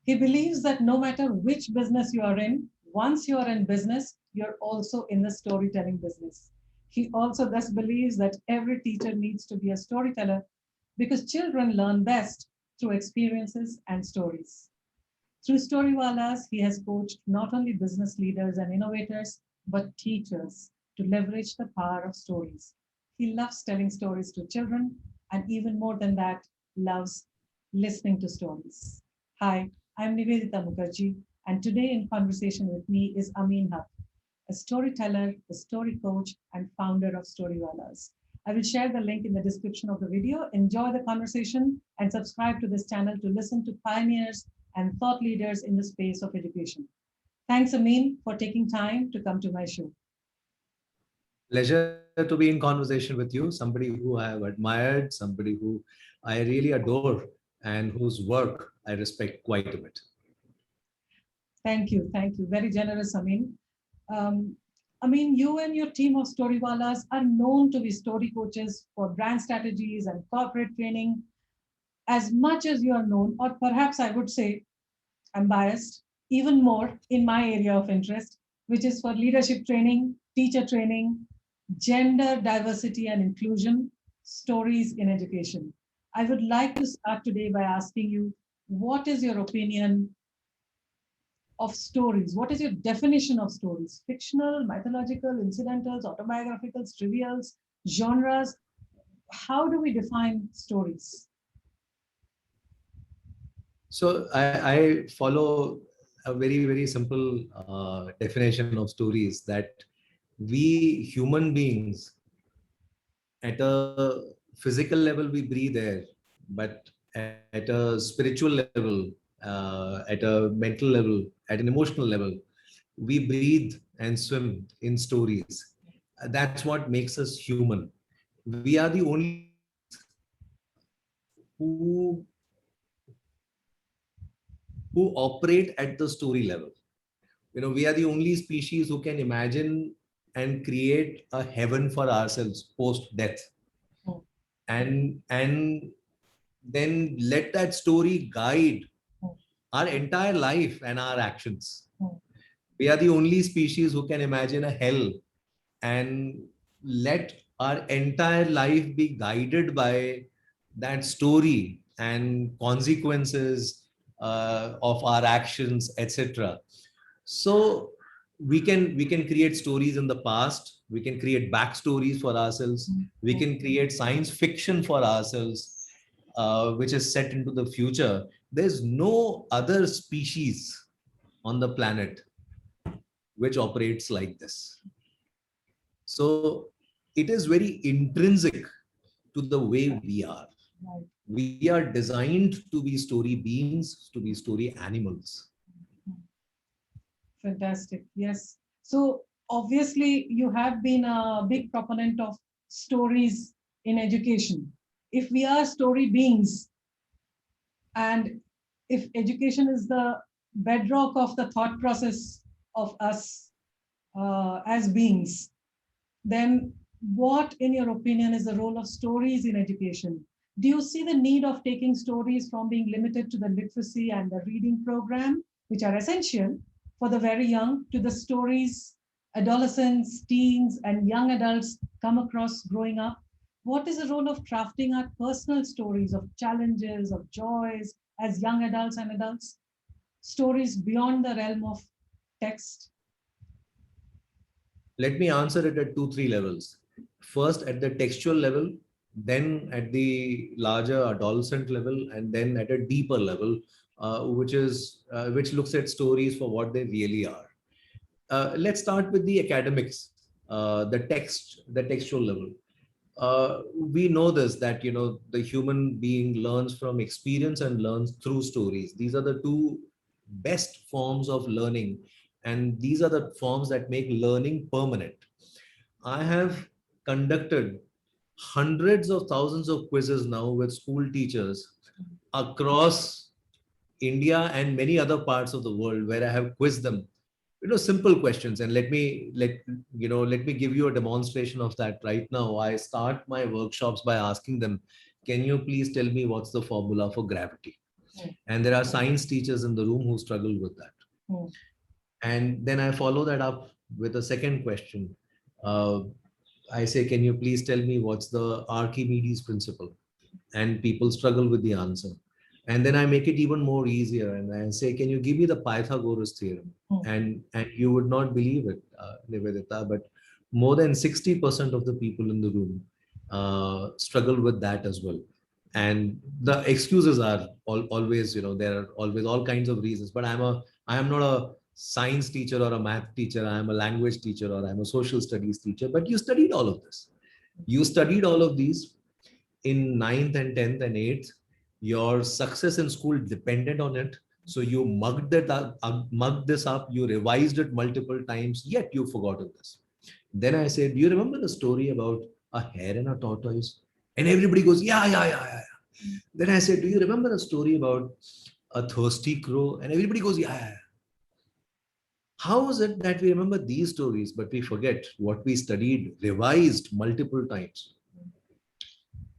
He believes that no matter which business you are in, once you are in business, you're also in the storytelling business. He also thus believes that every teacher needs to be a storyteller because children learn best through experiences and stories. Through Storywalas, he has coached not only business leaders and innovators, but teachers to leverage the power of stories. He loves telling stories to children, and even more than that, loves listening to stories. Hi, I'm Nivedita Mukherjee, and today in conversation with me is Amin Haq, a storyteller, a story coach, and founder of Storywalas. I will share the link in the description of the video. Enjoy the conversation and subscribe to this channel to listen to pioneers and thought leaders in the space of education. Thanks, Amin, for taking time to come to my show. Pleasure to be in conversation with you, somebody who I have admired, somebody who I really adore, and whose work I respect quite a bit. Thank you. Thank you. Very generous, Amin. Amin, you and your team of Storywalas are known to be story coaches for brand strategies and corporate training. As much as you are known, or perhaps I would say I'm biased, even more in my area of interest, which is for leadership training, teacher training, gender diversity and inclusion, stories in education. I would like to start today by asking you, what is your opinion of stories? What is your definition of stories? Fictional, mythological, incidentals, autobiographicals, trivials, genres? How do we define stories? So I follow a very simple definition of stories, that we human beings at a physical level we breathe air, but at a spiritual level, at a mental level, at an emotional level, we breathe and swim in stories. That's what makes us human. We are the only species who operate at the story level. We are the only species who can imagine and create a heaven for ourselves post death, Hmm, and then let that story guide hmm, our entire life and our actions. hmm, We are the only species who can imagine a hell and let our entire life be guided by that story and consequences of our actions, etc. So we can create stories in the past, we can create backstories for ourselves, hmm, we hmm. can create science fiction for ourselves, which is set into the future. There's no other species on the planet which operates like this. So it is very intrinsic to the way we are. Right. We are designed to be story beings, to be story animals. Hmm. Fantastic. Yes. So obviously, you have been a big proponent of stories in education. If we are story beings, and if education is the bedrock of the thought process of us as beings, then what, in your opinion, is the role of stories in education? Do you see the need of taking stories from being limited to the literacy and the reading program, which are essential for the very young, to the stories adolescents, teens, and young adults come across growing up? What is the role of crafting our personal stories of challenges, of joys as young adults and adults? Stories beyond the realm of text? Let me answer it at two, three levels. First, at the textual level, then at the larger adolescent level, and then at a deeper level, which looks at stories for what they really are. Let's start with the academics, the textual level. We know this, that the human being learns from experience and learns through stories. These are the two best forms of learning, and these are the forms that make learning permanent. I have conducted hundreds of thousands of quizzes now with school teachers across India and many other parts of the world, where I have quizzed them, simple questions. And let me give you a demonstration of that right now. I start my workshops by asking them, can you please tell me what's the formula for gravity? And there are science teachers in the room who struggle with that. And then I follow that up with a second question. I say, can you please tell me what's the Archimedes principle? And people struggle with the answer. And then I make it even more easier. And I say, can you give me the Pythagoras theorem? And you would not believe it, Nivedita, but more than 60% of the people in the room struggle with that as well. And the excuses are always, there are always all kinds of reasons. But I am not a science teacher or a math teacher. I am a language teacher or I'm a social studies teacher. But you studied all of this. You studied all of these in ninth and 10th and 8th. Your success in school depended on it. So you mugged this up, you revised it multiple times, yet you've forgotten this. Then I said, do you remember the story about a hare and a tortoise? And everybody goes, yeah. Then I said, do you remember the story about a thirsty crow? And everybody goes, yeah. How is it that we remember these stories, but we forget what we studied, revised multiple times?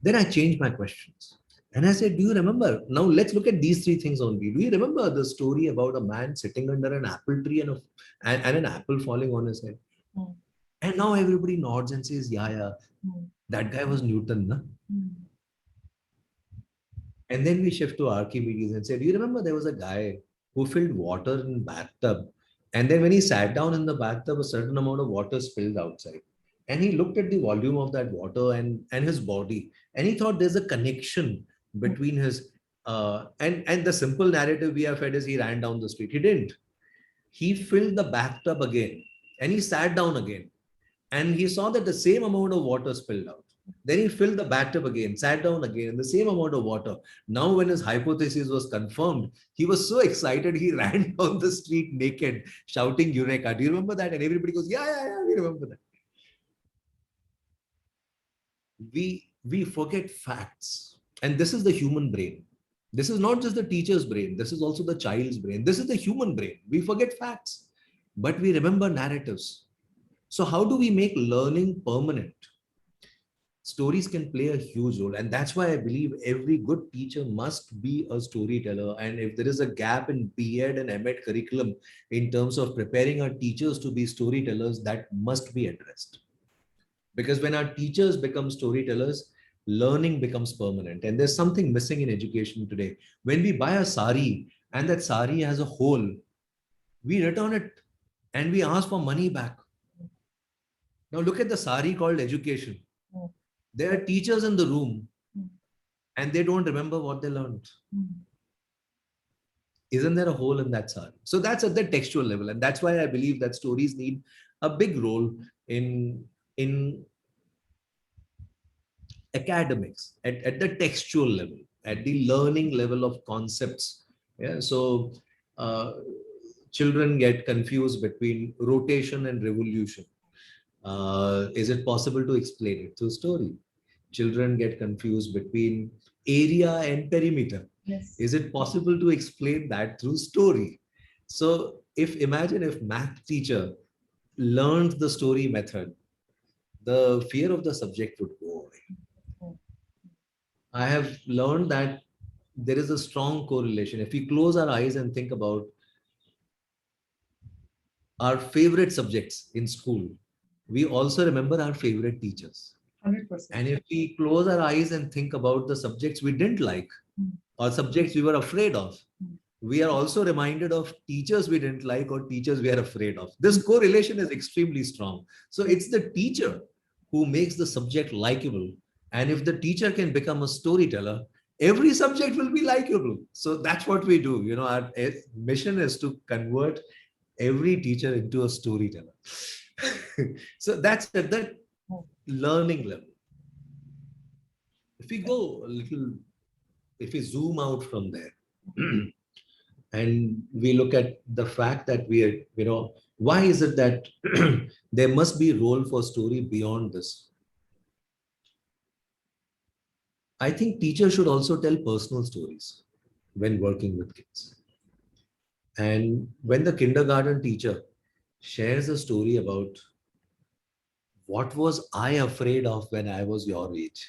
Then I changed my questions. And I said, do you remember? Now let's look at these three things only. Do you remember the story about a man sitting under an apple tree and an apple falling on his head? And now everybody nods and says, yeah. That guy was Newton. Na? And then we shift to Archimedes and say, do you remember there was a guy who filled water in bathtub? And then when he sat down in the bathtub, a certain amount of water spilled outside. And he looked at the volume of that water and his body. And he thought there's a connection between his, and the simple narrative we have fed is he ran down the street. He didn't. He filled the bathtub again and he sat down again. And he saw that the same amount of water spilled out. Then he filled the bathtub again, sat down again, and the same amount of water. Now, when his hypothesis was confirmed, he was so excited, he ran down the street naked, shouting Eureka. Do you remember that? And everybody goes, yeah, we remember that. We forget facts. And this is the human brain. This is not just the teacher's brain. This is also the child's brain. This is the human brain. We forget facts, but we remember narratives. So how do we make learning permanent? Stories can play a huge role. And that's why I believe every good teacher must be a storyteller. And if there is a gap in B.Ed and M.Ed curriculum in terms of preparing our teachers to be storytellers, that must be addressed. Because when our teachers become storytellers, learning becomes permanent. And there's something missing in education today. When we buy a sari and that sari has a hole, we return it and we ask for money back. Now look at the sari called education. There are teachers in the room and they don't remember what they learned. Isn't there a hole in that sari? So that's at the textual level. And that's why I believe that stories need a big role in academics, at the textual level, at the learning level of concepts. Yeah. So children get confused between rotation and revolution. Is it possible to explain it through story? Children get confused between area and perimeter. Yes. Is it possible to explain that through story? So imagine if math teacher learned the story method, the fear of the subject would go away. I have learned that there is a strong correlation. If we close our eyes and think about our favorite subjects in school, we also remember our favorite teachers. 100%. And if we close our eyes and think about the subjects we didn't like or subjects we were afraid of, we are also reminded of teachers we didn't like or teachers we are afraid of. This correlation is extremely strong. So it's the teacher who makes the subject likable. And if the teacher can become a storyteller, every subject will be likable. So that's what we do. You know, our mission is to convert every teacher into a storyteller. So that's at the learning level. If we go a little, if we zoom out from there and we look at the fact that we are, you know, why is it that there must be a role for story beyond this? I think teachers should also tell personal stories when working with kids. And when the kindergarten teacher shares a story about what was I afraid of when I was your age,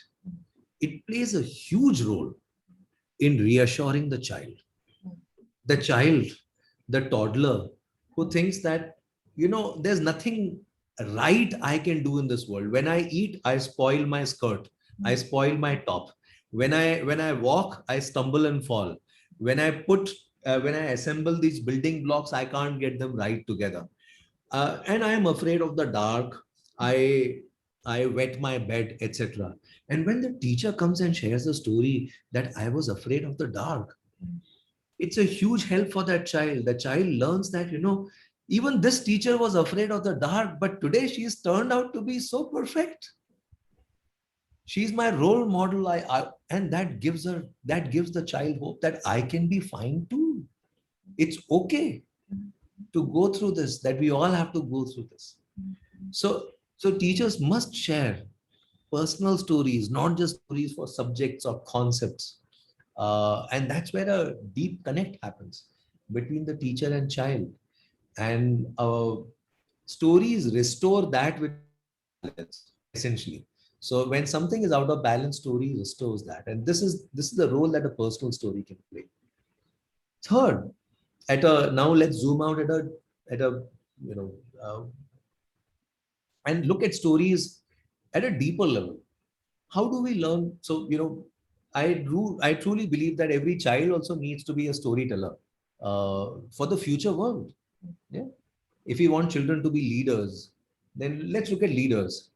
it plays a huge role. in reassuring the child. The child, the toddler who thinks that, there's nothing right I can do in this world. When I eat, I spoil my skirt, I spoil my top. When I walk, I stumble and fall. When I assemble these building blocks, I can't get them right together. And I am afraid of the dark. I i wet my bed, etc. And when the teacher comes and shares a story that I was afraid of the dark, it's a huge help for that child. The child learns that, even this teacher was afraid of the dark, but today she's turned out to be so perfect. She's my role model. And that gives the child hope that I can be fine too. It's okay to go through this, that we all have to go through this. So teachers must share personal stories, not just stories for subjects or concepts. And that's where a deep connect happens between the teacher and child. And stories restore that which balance, essentially. So when something is out of balance, story restores that. And this is the role that a personal story can play. Third, now let's zoom out at a you know uh, and look at stories at a deeper level. How do we learn? So, I truly believe that every child also needs to be a storyteller for the future world. Yeah. If we want children to be leaders, then let's look at leaders.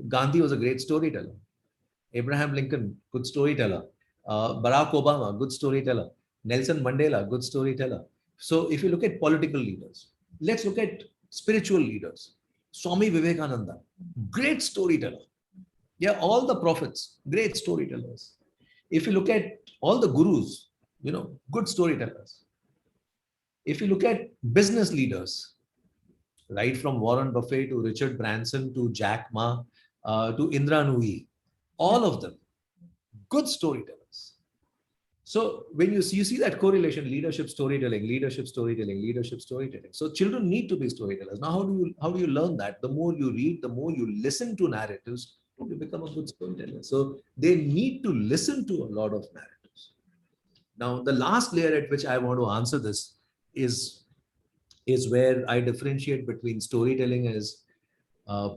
Gandhi was a great storyteller. Abraham Lincoln, good storyteller. Barack Obama, good storyteller. Nelson Mandela, good storyteller. So if you look at political leaders, let's look at spiritual leaders. Swami Vivekananda, great storyteller. Yeah, all the prophets, great storytellers. If you look at all the gurus, good storytellers. If you look at business leaders, right from Warren Buffett to Richard Branson to Jack Ma to Indra Nooyi, all of them, good storytellers. So when you see that correlation, leadership storytelling, leadership storytelling, leadership storytelling. So children need to be storytellers. Now, how do you learn that? The more you read, the more you listen to narratives, you become a good storyteller. So they need to listen to a lot of narratives. Now, the last layer at which I want to answer this is is where I differentiate between storytelling as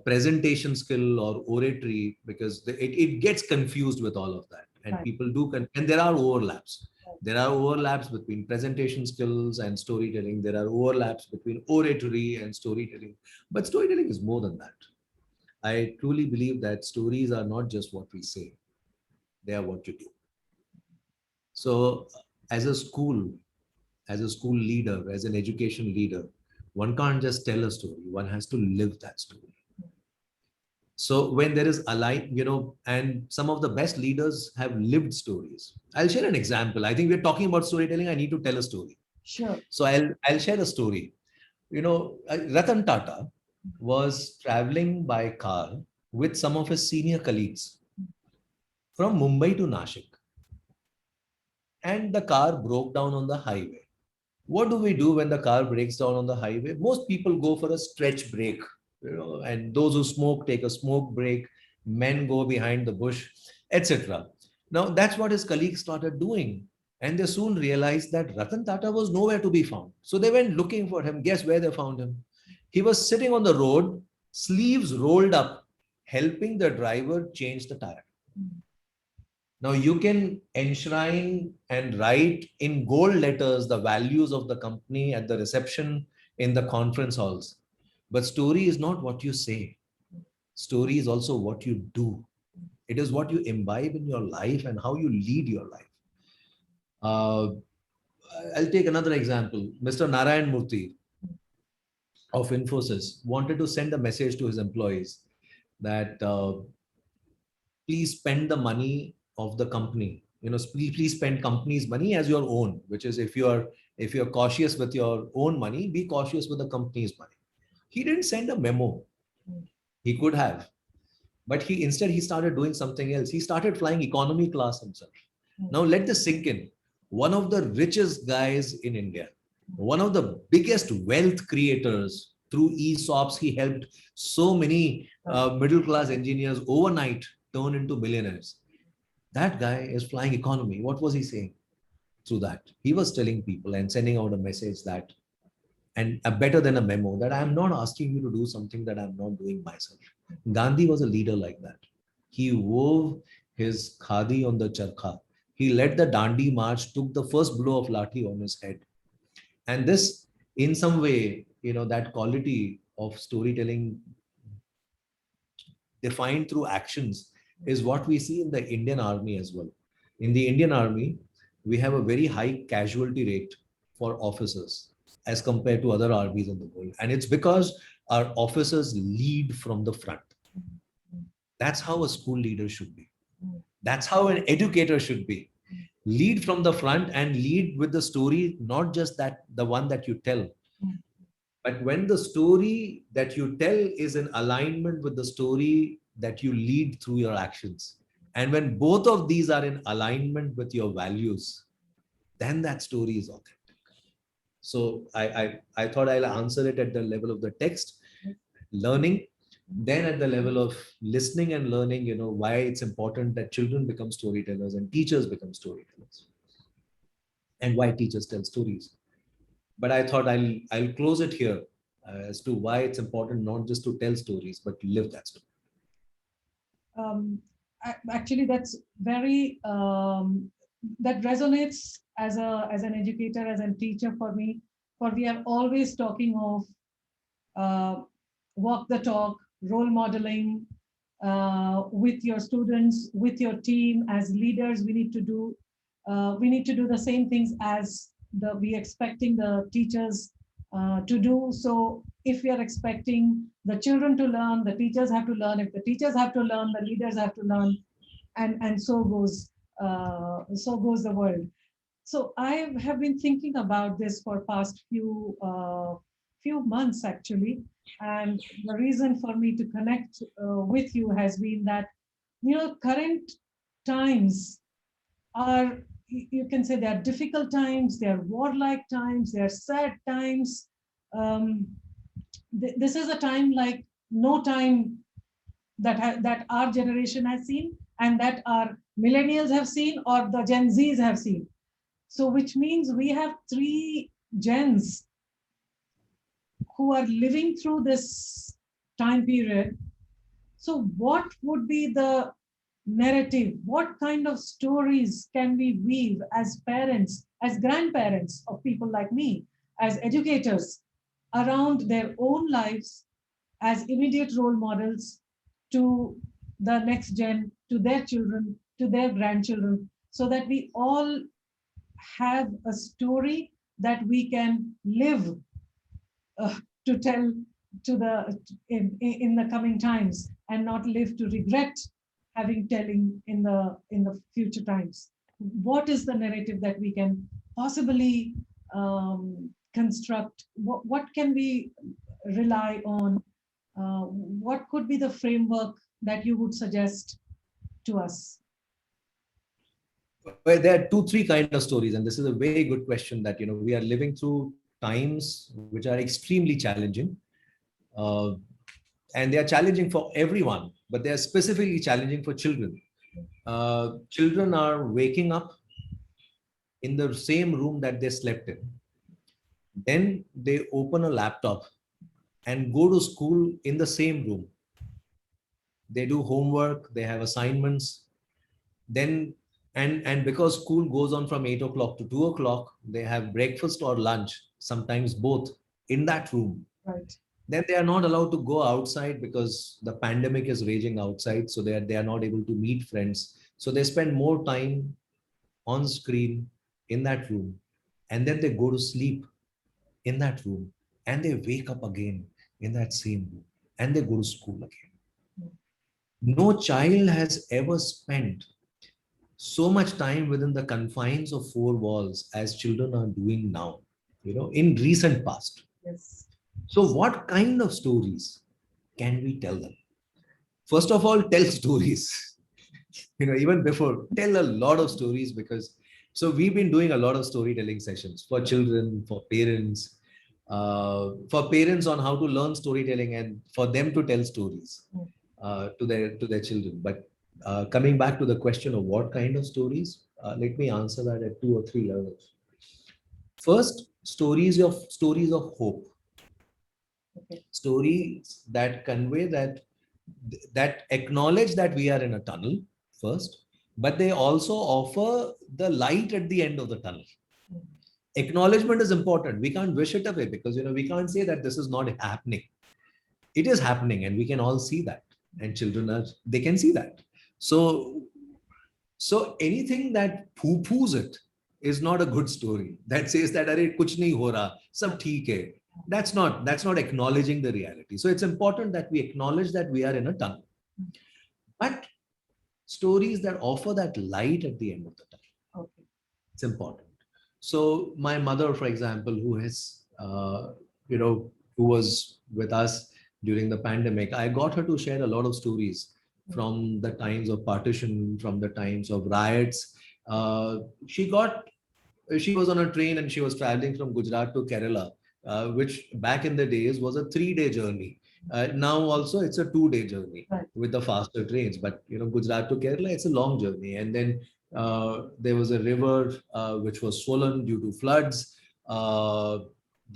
presentation skill or oratory, because it gets confused with all of that, and Right. people do and there are overlaps. There are overlaps between presentation skills and storytelling. There are overlaps between oratory and storytelling, but storytelling is more than that. I truly believe that stories are not just what we say, they are what you do. So as a school, as a school leader, as an education leader, one can't just tell a story, one has to live that story. So when there is and some of the best leaders have lived stories. I'll share an example. I think we're talking about storytelling. I need to tell a story. Sure. So I'll share a story. Ratan Tata was traveling by car with some of his senior colleagues from Mumbai to Nashik, and the car broke down on the highway. What do we do when the car breaks down on the highway? Most people go for a stretch break, and those who smoke take a smoke break. Men go behind the bush, etc. Now that's what his colleagues started doing, and they soon realized that Ratan Tata was nowhere to be found. So they went looking for him. Guess where they found him? He was sitting on the road, sleeves rolled up, helping the driver change the tire. Now you can enshrine and write in gold letters the values of the company at the reception in the conference halls. But story is not what you say. Story is also what you do. It is what you imbibe in your life and how you lead your life. Uh, I'll take another example. Mr. Narayan Murthy of Infosys wanted to send a message to his employees that please spend the money of the company. Please spend company's money as your own, which is if you're cautious with your own money, be cautious with the company's money. He didn't send a memo. He could have, but he started doing something else. He started flying economy class himself. Now let this sink in. One of the richest guys in India, one of the biggest wealth creators through ESOPs, he helped so many middle class engineers overnight turn into millionaires. That guy is flying economy. What was he saying through that? He was telling people and sending out a message that, and better than a memo, that I'm not asking you to do something that I'm not doing myself. Gandhi was a leader like that. He wove his khadi on the charkha. He led the Dandi march, took the first blow of lathi on his head. And this, in some way, that quality of storytelling defined through actions is what we see in the Indian army as well. In the Indian army, we have a very high casualty rate for officers as compared to other armies in the world. And it's because our officers lead from the front. That's how a school leader should be. That's how an educator should be. Lead from the front and lead with the story, not just that the one that you tell. But when the story that you tell is in alignment with the story that you lead through your actions, and when both of these are in alignment with your values, then that story is authentic. So I thought I'll answer it at the level of the text, learning, then at the level of listening and learning, why it's important that children become storytellers and teachers become storytellers, and why teachers tell stories. But I thought I'll close it here as to why it's important not just to tell stories, but to live that story. Actually, that's very that resonates as an educator, as a teacher for me. For we are always talking of walk the talk, role modeling with your students, with your team. As leaders, we need to do the same things as we expecting the teachers to do. So if we are expecting the children to learn, the teachers have to learn. If the teachers have to learn, the leaders have to learn, and so goes the world. So I have been thinking about this for past few months actually, and the reason for me to connect with you has been that current times are, you can say, they are difficult times, they are warlike times, they are sad times. This is a time like no time that our generation has seen, and that our millennials have seen, or the Gen Zs have seen. So which means we have three gens who are living through this time period. So what would be the narrative? What kind of stories can we weave as parents, as grandparents of people like me, as educators, around their own lives, as immediate role models to the next gen, to their children, to their grandchildren, so that we all have a story that we can live to tell to the in the coming times, and not live to regret having telling in the future times. What is the narrative that we can possibly construct? What can we rely on? What could be the framework that you would suggest to us? Well, there are two, three kind of stories, and this is a very good question. That we are living through times which are extremely challenging, uh, and they are challenging for everyone, but they are specifically challenging for children. Children are waking up in the same room that they slept in. Then they open a laptop and go to school in the same room. They do homework, they have assignments. Then, and because school goes on from 8 o'clock to 2 o'clock, they have breakfast or lunch, sometimes both, in that room. Right. Then they are not allowed to go outside because the pandemic is raging outside. So they are not able to meet friends. So they spend more time on screen in that room. And then they go to sleep in that room. And they wake up again in that same room. And they go to school again. No child has ever spent so much time within the confines of four walls as children are doing now, in recent past. Yes. So what kind of stories can we tell them? First of all, tell stories. Even before, tell a lot of stories, because so we've been doing a lot of storytelling sessions for children, for parents on how to learn storytelling and for them to tell stories to their children. But Coming back to the question of what kind of stories, let me answer that at two or three levels. First, stories of hope, Okay. stories that convey that acknowledge that we are in a tunnel first, but they also offer the light at the end of the tunnel. Mm. Acknowledgement is important. We can't wish it away because we can't say that this is not happening. It is happening, and we can all see that, and children are they can see that. So anything that poo-poos it is not a good story. That says that arey kuch nahi ho raha, sab theek hai. That's not acknowledging the reality. So it's important that we acknowledge that we are in a tunnel. But stories that offer that light at the end of the tunnel, Okay. it's important. So my mother, for example, who was with us during the pandemic, I got her to share a lot of stories from the times of partition, from the times of riots. Uh, she got she was on a train and she was traveling from Gujarat to Kerala, which back in the days was a 3 day journey. Now also it's a 2 day journey Right. with the faster trains. But Gujarat to Kerala, it's a long journey. And then there was a river which was swollen due to floods.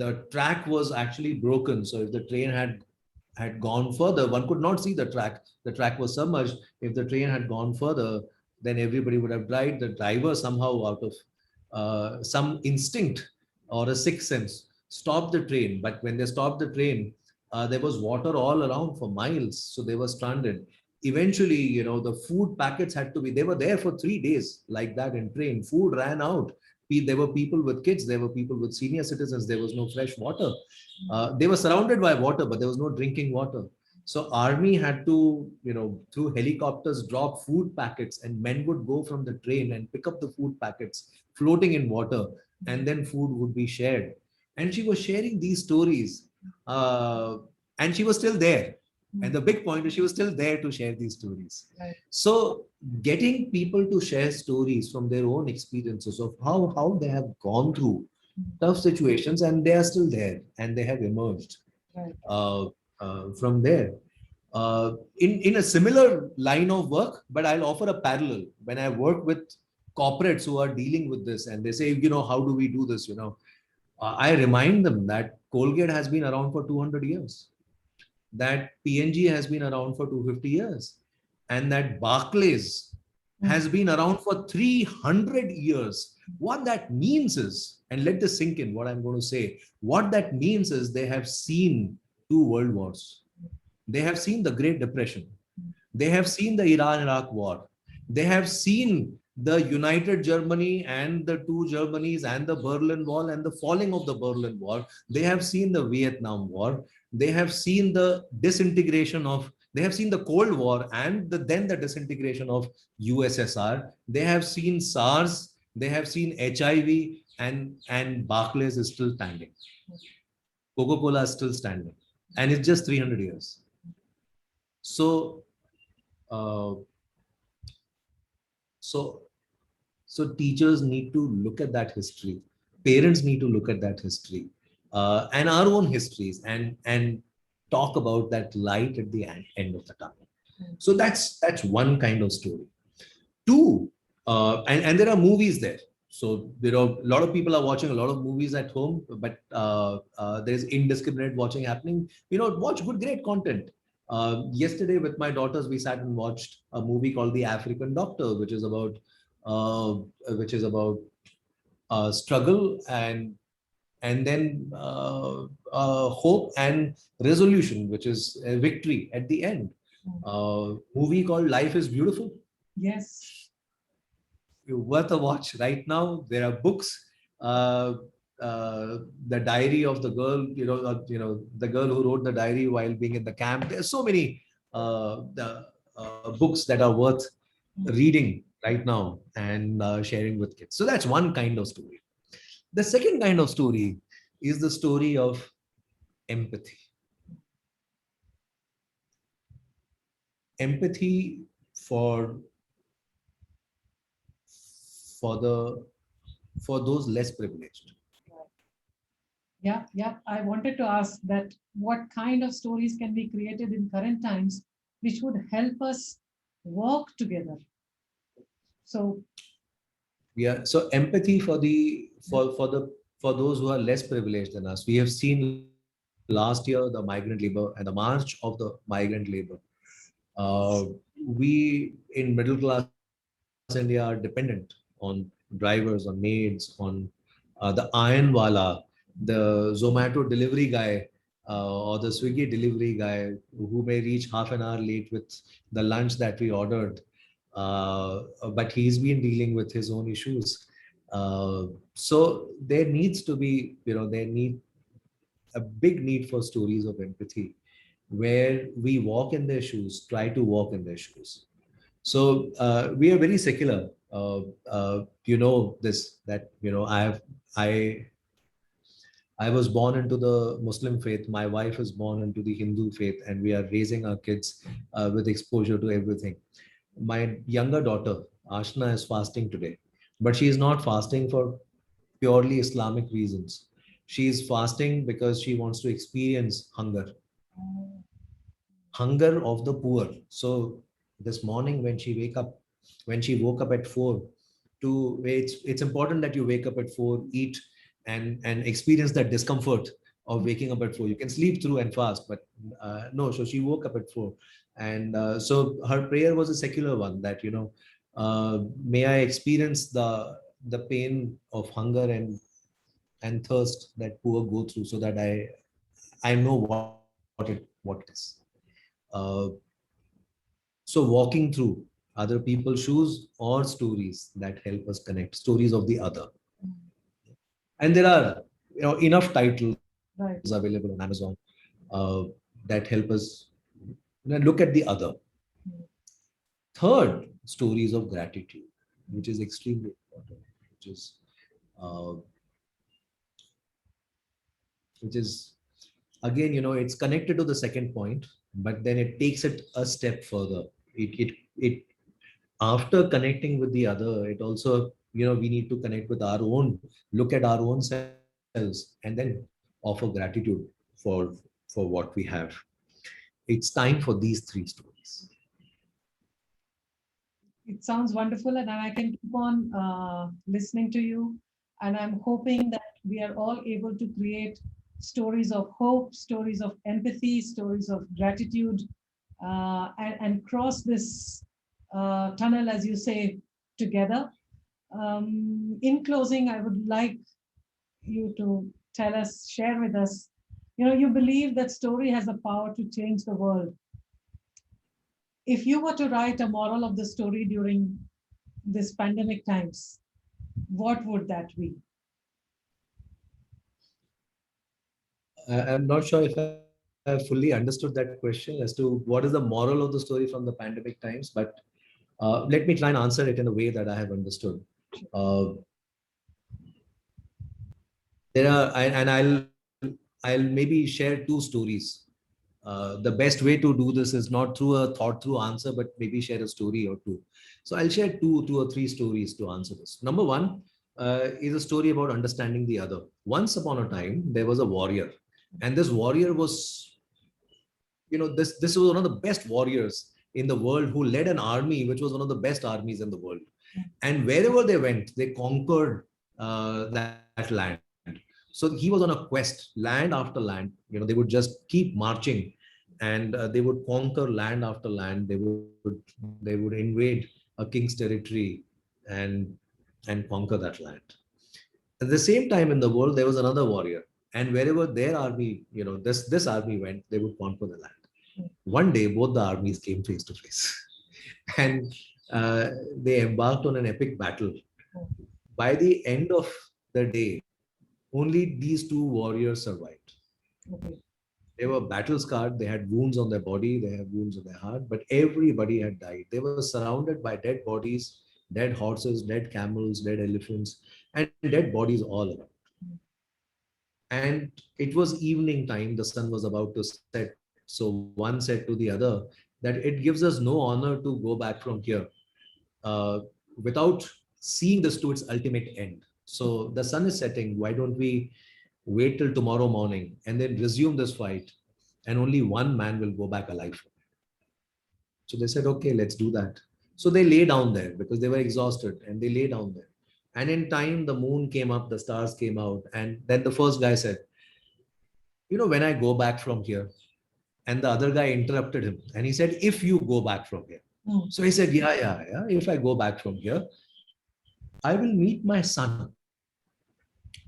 The track was actually broken. So if the train had gone further, one could not see the track. The track was submerged. If the train had gone further, then everybody would have died. The driver somehow, out of some instinct or a sixth sense, stopped the train. But when they stopped the train, there was water all around for miles, so they were stranded. Eventually, the food packets had to be. They were there for 3 days like that in train. Food ran out. There were people with kids. There were people with senior citizens. There was no fresh water. They were surrounded by water, but there was no drinking water. So army had to, through helicopters, drop food packets, and men would go from the train and pick up the food packets floating in water, and then food would be shared. And she was sharing these stories, and she was still there. And the big point is she was still there to share these stories. Right. So getting people to share stories from their own experiences of how they have gone through tough situations and they are still there and they have emerged Right. from there. In a similar line of work, but I'll offer a parallel. When I work with corporates who are dealing with this and they say, how do we do this? I remind them that Colgate has been around for 200 years, that P&G has been around for 250 years, and that Barclays has been around for 300 years. What that means is, and let this sink in what I'm going to say, what that means is they have seen 2 world wars. They have seen the Great Depression. They have seen the Iran-Iraq war. They have seen the United Germany and the two Germanys and the Berlin Wall and the falling of the Berlin Wall. They have seen the Vietnam War. They have seen the disintegration of, they have seen the Cold War and then the disintegration of USSR. They have seen SARS. They have seen HIV, and Barclays is still standing. Coca-Cola is still standing. And it's just 300 years. So, uh, so, so teachers need to look at that history. Parents need to look at that history, and our own histories, and talk about that light at the end of the tunnel. So that's one kind of story. Two, and there are movies there. So a lot of people are watching a lot of movies at home, but there's indiscriminate watching happening. Watch good, great content. Yesterday with my daughters, we sat and watched a movie called The African Doctor, uh, which is about struggle and then hope and resolution, which is a victory at the end. Movie called Life is Beautiful. Yes. Worth a watch right now. There are books. Uh, the diary of the girl, the girl who wrote the diary while being in the camp. There's so many books that are worth reading right now and sharing with kids. So that's one kind of story. The second kind of story is the story of empathy. Empathy for for the for those less privileged. Yeah, yeah. I wanted to ask that what kind of stories can be created in current times which would help us work together. So, Yeah. So empathy for the for those who are less privileged than us. We have seen last year the migrant labor and the march of the migrant labor. We in middle class India are dependent on drivers, on maids, on the iron wala, the Zomato delivery guy, or the Swiggy delivery guy who may reach half an hour late with the lunch that we ordered. But he's been dealing with his own issues. So there needs to be, there need a big need for stories of empathy where we walk in their shoes, try to walk in their shoes. So we are very secular. This that I I was born into the Muslim faith. My wife is born into the Hindu faith, and we are raising our kids with exposure to everything. My younger daughter Ashna is fasting today, but she is not fasting for purely Islamic reasons. She is fasting because she wants to experience hunger of the poor. So this morning when she woke up at 4, it's important that you wake up at 4, eat and experience that discomfort of waking up at 4. You can sleep through and fast, but no. So she woke up at 4, and so her prayer was a secular one that may I experience the pain of hunger and thirst that poor go through, so that I know what it is. Uh, so walking through other people's shoes or stories that help us connect, stories of the other. And there are enough titles available on Amazon uh, that help us look at the other. Third, stories of gratitude, which is extremely important, uh, which is again, it's connected to the second point, but then it takes it a step further. It after connecting with the other, it also, we need to connect with our own, look at our own selves, and then offer gratitude for for what we have. It's time for these three stories. it sounds wonderful, and I can keep on listening to you. And I'm hoping that we are all able to create stories of hope, stories of empathy, stories of gratitude, and cross this tunnel, as you say, together. In closing, I would like you to tell us, share with us. You believe that story has the power to change the world. If you were to write a moral of the story during this pandemic times, what would that be? I'm not sure if I fully understood that question as to what is the moral of the story from the pandemic times, but let me try and answer it in a way that I have understood. Uh, there are, and I'll maybe share two stories. The best way to do this is not through a thought through answer, but maybe share a story or two. So I'll share two or three stories to answer this. Number one is a story about understanding the other. Once upon a time, there was a warrior, and this warrior was, this was one of the best warriors in the world who led an army, which was one of the best armies in the world. And wherever they went, they conquered that land. So he was on a quest, land after land. They would just keep marching, and they would conquer land after land. They would invade a king's territory and conquer that land. At the same time, in the world, there was another warrior, and wherever their army, this army went, they would conquer the land. One day, both the armies came face to face, and they embarked on an epic battle. By the end of the day, only these two warriors survived. Okay. They were battle scarred. They had wounds on their body. They had wounds on their heart. But everybody had died. They were surrounded by dead bodies, dead horses, dead camels, dead elephants, and dead bodies all around. And it was evening time. The sun was about to set. So one said to the other that it gives us no honor to go back from here uh, without seeing this to its ultimate end. So the sun is setting. Why don't we wait till tomorrow morning and then resume this fight? And only one man will go back alive. So they said, okay, let's do that. So they lay down there because they were exhausted, and they lay down there. And in time, the moon came up, the stars came out. And then the first guy said, when I go back from here, and the other guy interrupted him and he said, if you go back from here. So he said, yeah. If I go back from here, I will meet my son.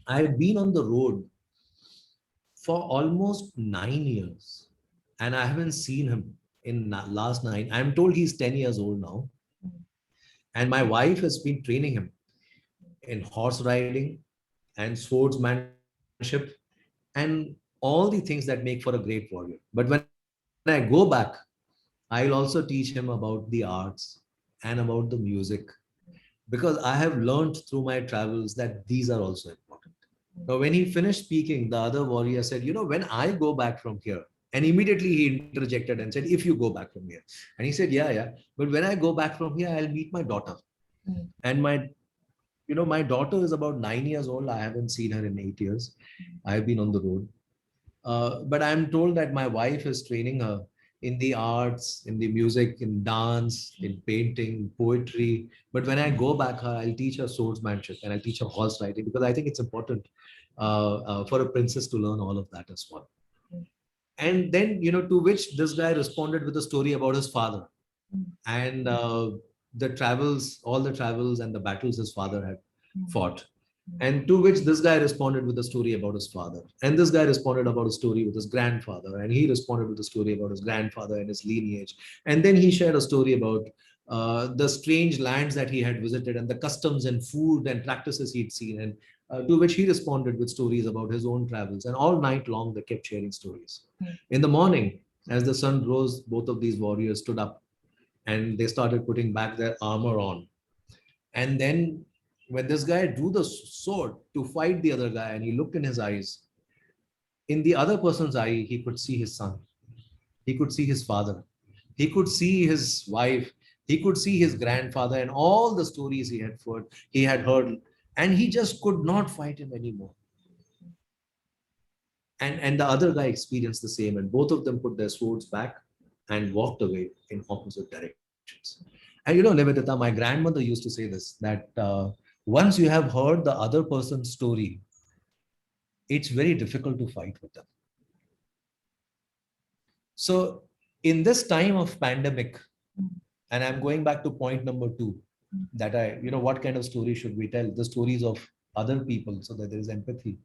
I've been on the road for almost 9 years and I haven't seen him in last 9. I'm told he's 10 years old now. And my wife has been training him in horse riding and swordsmanship and all the things that make for a great warrior. But when I go back, I'll also teach him about the arts and about the music, because I have learned through my travels that these are also important. Now, when he finished speaking, the other warrior said, when I go back from here, and immediately he interjected and said, if you go back from here. And he said, yeah. But when I go back from here, I'll meet my daughter. And my daughter is about 9 years old. I haven't seen her in 8 years. I've been on the road. But I'm told that my wife is training her in the arts, in the music, in dance, in painting, poetry. But when I go back, I'll teach her swordsmanship and I'll teach her horse riding, because I think it's important for a princess to learn all of that as well. And then, to which this guy responded with a story about his father and all the travels and the battles his father had fought. And to which this guy responded with a story about his father. And this guy responded about a story with his grandfather. And he responded with a story about his grandfather and his lineage. And then he shared a story about the strange lands that he had visited and the customs and food and practices he'd seen. And to which he responded with stories about his own travels. And all night long, they kept sharing stories. In the morning, as the sun rose, both of these warriors stood up and they started putting back their armor on. And then when this guy drew the sword to fight the other guy and he looked in his eyes, in the other person's eye, he could see his son. He could see his father. He could see his wife. He could see his grandfather and all the stories he had heard. And he just could not fight him anymore. And the other guy experienced the same. And both of them put their swords back and walked away in opposite directions. And Nivedita, my grandmother used to say this, that once you have heard the other person's story, it's very difficult to fight with them. So in this time of pandemic, and I'm going back to point number 2, that what kind of story should we tell? The stories of other people, so that there is empathy.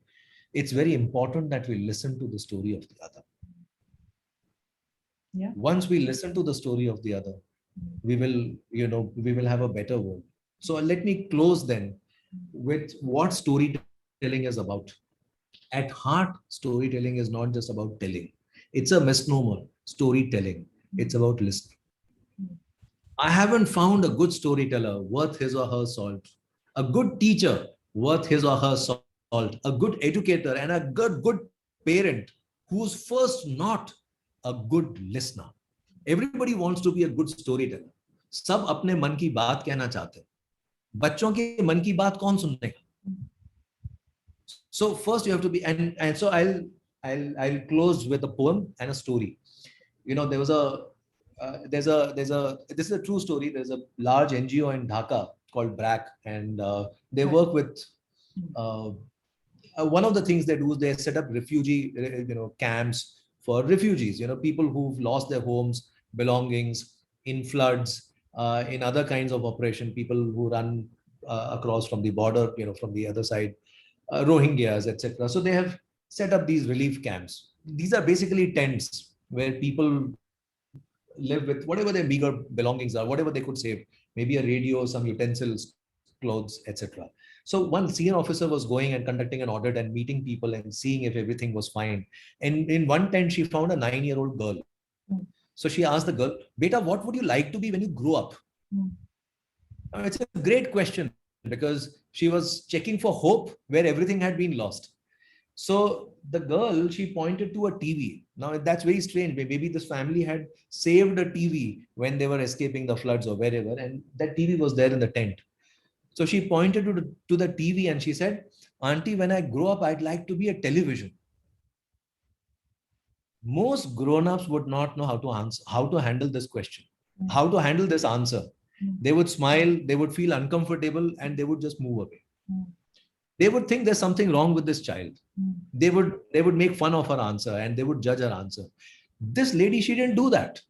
It's very important that we listen to the story of the other. Yeah. Once we listen to the story of the other, we will have a better world. So let me close then with what storytelling is about. At heart, storytelling is not just about telling. It's a misnomer, storytelling. It's about listening. I haven't found a good storyteller worth his or her salt, a good teacher worth his or her salt, a good educator and a good parent who's first not a good listener. Everybody wants to be a good storyteller. सब अपने मन की बात कहना चाहते हैं. बच्चों के मन की बात कौन सुनेगा? So first you have to be, and so I'll close with a poem and a story. There was this is a true story. There's a large NGO in Dhaka called BRAC, and they work with one of the things they do is they set up refugee camps for refugees, people who've lost their homes, belongings in floods, in other kinds of operation, people who run across from the border, from the other side, Rohingyas, etc. So they have set up these relief camps. These are basically tents where people live with whatever their meager belongings are, whatever they could save, maybe a radio, some utensils, clothes, etc. So one senior officer was going and conducting an audit and meeting people and seeing if everything was fine. And in one tent, she found a 9-year-old girl. So she asked the girl, Beta, what would you like to be when you grow up? It's a great question, because she was checking for hope where everything had been lost. So the girl, she pointed to a TV. Now that's very strange. Maybe this family had saved a TV when they were escaping the floods or wherever, and that TV was there in the tent. So she pointed to the TV and she said, Auntie, when I grow up, I'd like to be a television. Most grown-ups would not know how to handle this question. how to handle this answer. They would smile, they would feel uncomfortable, and they would just move away. They would think there's something wrong with this child. They would make fun of her answer and they would judge her answer. This lady, she didn't do that.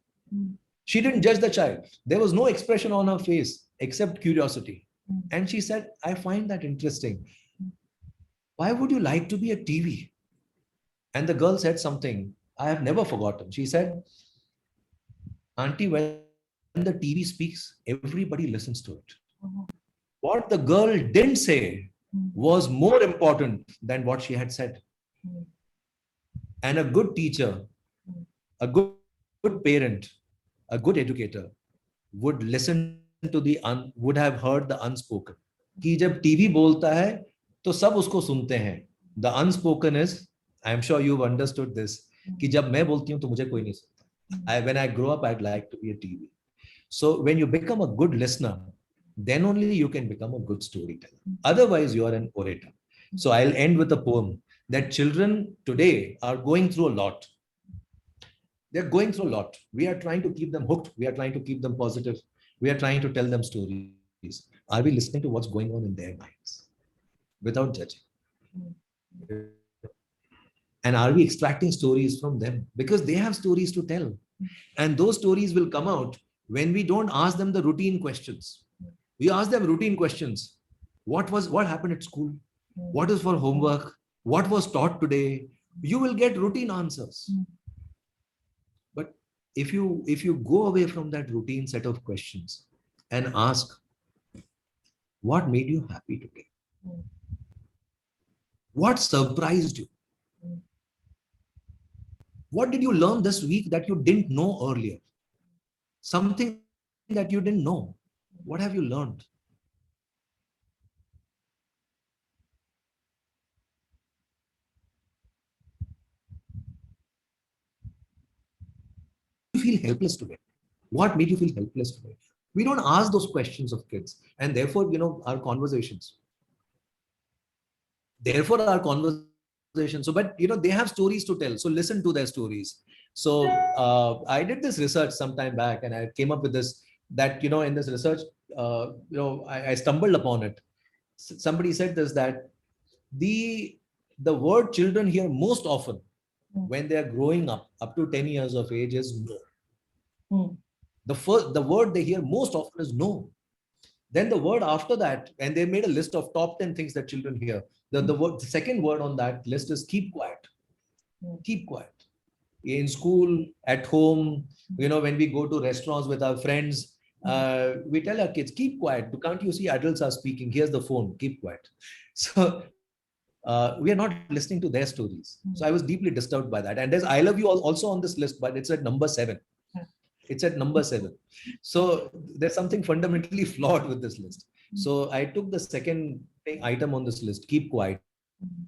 She didn't judge the child. There was no expression on her face except curiosity. And she said, I find that interesting. Why would you like to be a TV? And the girl said something I have never forgotten. She said, Auntie, when the TV speaks, everybody listens to it. What the girl didn't say was more important than what she had said. And a good teacher, a good parent, a good educator would listen to would have heard the unspoken. कि जब TV बोलता है तो सब उसको सुनते हैं. The unspoken is, I am sure you've understood this, कि जब मैं बोलती हूँ तो मुझे कोई नहीं सुनता. When I grow up, I'd like to be a TV. So when you become a good listener, then only you can become a good storyteller. Otherwise, you are an orator. So I'll end with a poem that children today are going through a lot. They're going through a lot. We are trying to keep them hooked. We are trying to keep them positive. We are trying to tell them stories. Are we listening to what's going on in their minds without judging? And are we extracting stories from them? Because they have stories to tell. And those stories will come out when we don't ask them the routine questions. We ask them routine questions. What happened at school? What is for homework? What was taught today? You will get routine answers. But if you go away from that routine set of questions and ask, what made you happy today? What surprised you? What did you learn this week that you didn't know earlier? Something that you didn't know. What have you learned? You feel helpless today. What made you feel helpless today? We don't ask those questions of kids, and therefore, our conversations. So, but they have stories to tell. So listen to their stories. So I did this research some time back, and I came up with this. That in this research, I stumbled upon it. Somebody said this, that the word children hear most often when they are growing up to 10 years of age is no. The word they hear most often is no. Then the word after that, and they made a list of top 10 things that children hear. The second word on that list is keep quiet. Keep quiet. In school, at home, when we go to restaurants with our friends, we tell our kids, keep quiet. Can't you see adults are speaking? Here's the phone, keep quiet. So we are not listening to their stories. So I was deeply disturbed by that. And there's I love you also on this list, but it's at number 7. It's at number 7. So there's something fundamentally flawed with this list. So I took the second item on this list, keep quiet,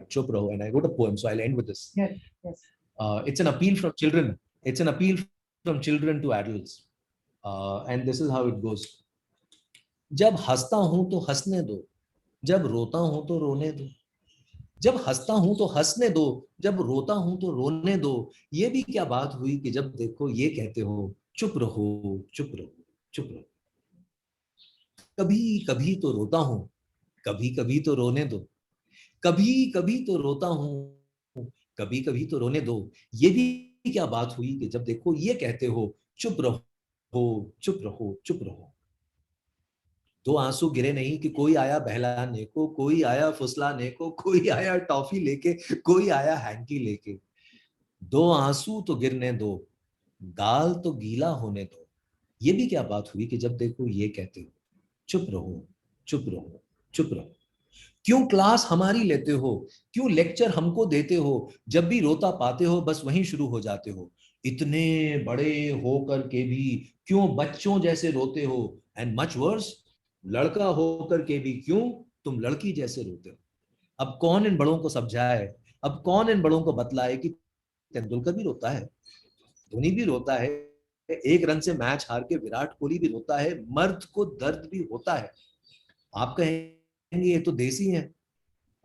chup raho, and I wrote a poem. So I'll end with this. Yes. It's an appeal from children. It's an appeal from children to adults. And this is how it goes. जब हंसता हूं तो हंसने दो, जब रोता हूं तो रोने दो. जब हंसता हूं तो हंसने दो, जब रोता हूं तो रोने दो. ये भी क्या बात हुई कि जब देखो ये कहते हो चुप रहो, चुप रहो, चुप रहो. कभी कभी तो रोता हूं, कभी कभी तो रोने दो. कभी कभी तो रोता हूं, कभी कभी तो रोने दो. ये भी क्या बात हुई कि जब देखो ये कहते हो चुप रहो, चुप रहो, चुप रहो. 2 आंसू गिरे नहीं कि कोई आया बहलाने को, कोई आया फुसलाने को, कोई आया टॉफी लेके, कोई आया हैंकी लेके. 2 आंसू तो गिरने दो, गाल तो गीला होने दो. ये भी क्या बात हुई कि जब देखो ये कहते हो चुप रहो, चुप रहो, चुप रहो. क्यों क्लास हमारी लेते हो, क्यों लेक्चर हमको देते हो, जब भी रोता पाते हो बस वहीं शुरू हो जाते हो. इतने बड़े होकर के भी क्यों बच्चों जैसे रोते हो. एंड मच वर्स, लड़का होकर के भी क्यों तुम लड़की जैसे रोते हो. अब कौन इन बड़ों को समझाए, अब कौन इन बड़ों को बतलाए कि तेंदुलकर भी रोता है, धोनी भी रोता है, 1 रन से मैच हार के विराट कोहली भी रोता है, मर्द को दर्द भी होता है. आप कहेंगे ये तो देसी है.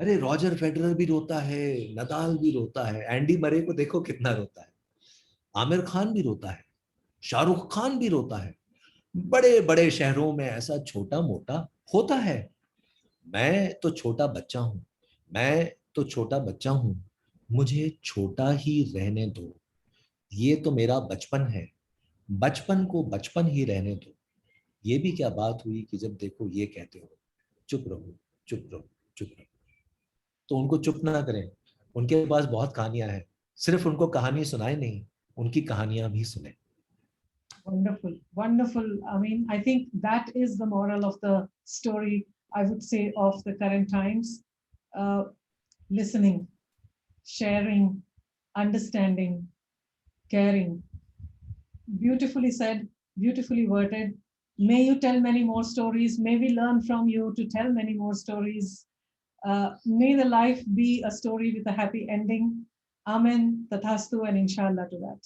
अरे रॉजर फेडरर भी रोता है, नदाल भी रोता है, एंडी मरे को देखो कितना रोता है, आमिर खान भी रोता है, शाहरुख खान भी रोता है. बड़े बड़े शहरों में ऐसा छोटा मोटा होता है। मैं तो छोटा बच्चा हूं, मैं तो छोटा बच्चा हूं, मुझे छोटा ही रहने दो। ये तो मेरा बचपन है, बचपन को बचपन ही रहने दो। ये भी क्या बात हुई कि जब देखो ये कहते हो, चुप रहो, चुप रहो, चुप रहो। तो उनको चुप ना करें, उनके पास बहुत कहानियां हैं। सिर्फ उनको कहानी सुनाए नहीं, उनकी कहानियां भी सुने। Wonderful, wonderful. I mean, I think that is the moral of the story, I would say, of the current times. Uh, Listening, sharing, understanding, caring. Beautifully said, beautifully worded. May you tell many more stories. May we learn from you to tell many more stories. May the life be a story with a happy ending. Amen, Tathastu, and Inshallah to that.